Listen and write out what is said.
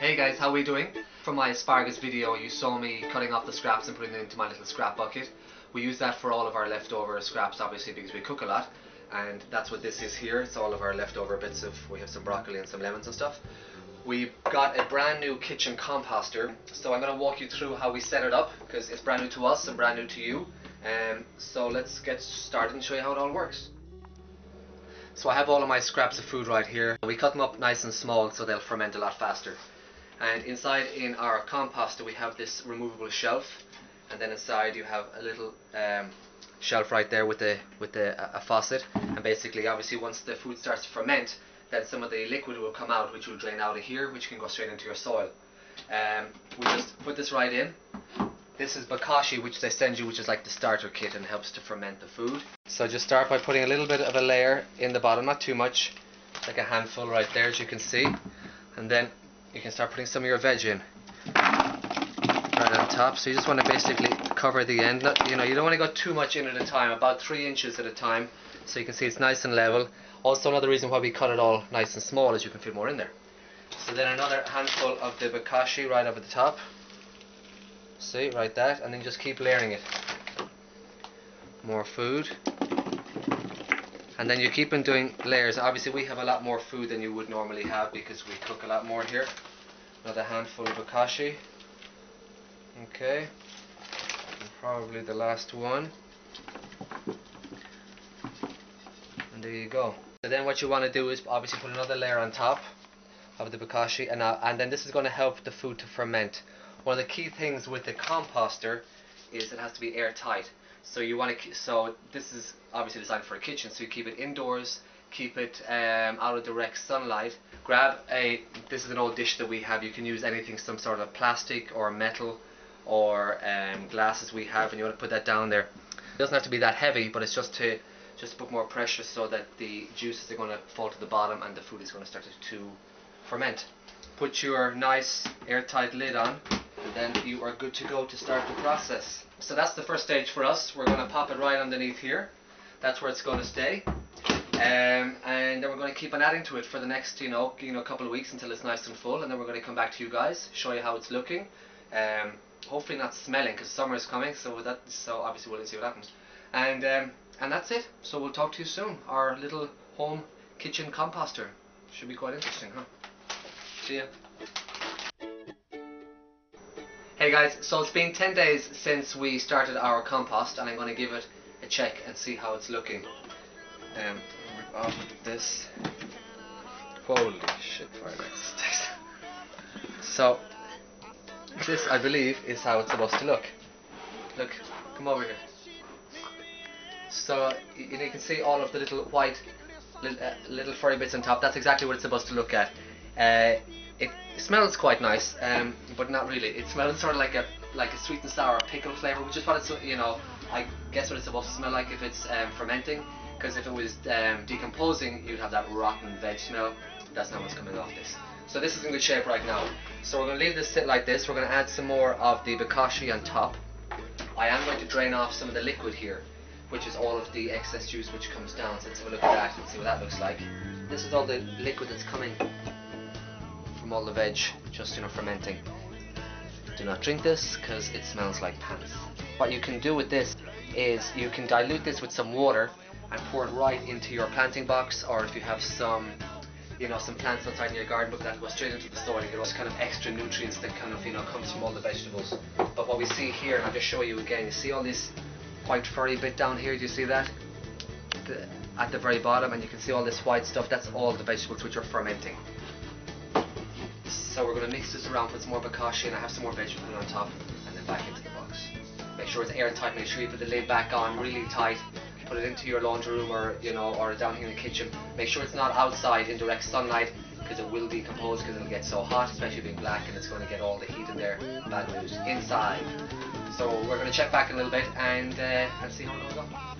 Hey guys, how are we doing? From my asparagus video you saw me cutting off the scraps and putting them into my little scrap bucket. We use that for all of our leftover scraps obviously because we cook a lot, and that's what this is here. It's all of our leftover bits of, we have some broccoli and some lemons and stuff. We got a brand new kitchen composter, so I'm going to walk you through how we set it up because it's brand new to us and brand new to you. So let's get started and show you how it all works. So I have all of my scraps of food right here. We cut them up nice and small so they'll ferment a lot faster. And inside in our composter we have this removable shelf, and then inside you have a little shelf right there with a faucet. And basically, obviously, once the food starts to ferment, then some of the liquid will come out, which will drain out of here, which can go straight into your soil. We just put this right in. This is bokashi, which they send you, which is like the starter kit and helps to ferment the food. So just start by putting a little bit of a layer in the bottom, not too much, like a handful right there, as you can see, and then you can start putting some of your veg in right on top. So you just want to basically cover the end. You don't want to go too much in at a time, about 3 inches at a time, so you can see it's nice and level. Also, another reason why we cut it all nice and small is you can fit more in there. So then another handful of the bokashi right over the top. See, right that, and then just keep layering it. More food. And then you keep on doing layers. Obviously we have a lot more food than you would normally have because we cook a lot more here. Another handful of bokashi. Okay. And probably the last one. And there you go. So then what you want to do is obviously put another layer on top of the bokashi, and then this is going to help the food to ferment. One of the key things with the composter is it has to be airtight. So you want to, so this is obviously designed for a kitchen, so you keep it indoors, keep it out of direct sunlight. Grab this is an old dish that we have. You can use anything, some sort of plastic or metal or glasses we have, and you want to put that down there. It doesn't have to be that heavy, but it's just to put more pressure so that the juices are going to fall to the bottom and the food is going to start to ferment. Put your nice airtight lid on, and then you are good to go to start the process. So that's the first stage for us. We're going to pop it right underneath here. That's where it's going to stay. And then we're going to keep on adding to it for the next couple of weeks until it's nice and full, and then we're going to come back to you guys, show you how it's looking. Hopefully not smelling because summer is coming, so obviously we'll see what happens. And that's it. So we'll talk to you soon. Our little home kitchen composter should be quite interesting, huh? See ya. Hey guys, so it's been 10 days since we started our compost, and I'm going to give it a check and see how it's looking. Rip off this. Holy shit, for next. So this, I believe, is how it's supposed to look. Look, come over here. So you can see all of the little white, little furry bits on top. That's exactly what it's supposed to look at. It smells quite nice, but not really. It smells sort of like a sweet and sour pickle flavour, which is what it's, I guess what it's supposed to smell like if it's fermenting. Because if it was decomposing, you'd have that rotten veg smell. That's not what's coming off this. So this is in good shape right now. So we're going to leave this sit like this. We're going to add some more of the bokashi on top. I am going to drain off some of the liquid here, which is all of the excess juice which comes down. So let's have a look at that and see what that looks like. This is all the liquid that's coming from all the veg, just fermenting. Do not drink this because it smells like pants. What you can do with this is you can dilute this with some water and pour it right into your planting box, or if you have some some plants outside in your garden, but that go straight into the soil. You get those kind of extra nutrients that kind of comes from all the vegetables. But what we see here, and I'll just show you again, you see all this white furry bit down here, do you see that? At the very bottom, and you can see all this white stuff, that's all the vegetables which are fermenting. So we're going to mix this around, put some more bokashi, and I have some more veg to put on top, and then back into the box. Make sure it's airtight, make sure you put the lid back on really tight, put it into your laundry room or down here in the kitchen. Make sure it's not outside in direct sunlight because it will decompose because it'll get so hot, especially being black, and it's going to get all the heat in there. Bad news. Inside. So we're going to check back in a little bit and see how it goes on.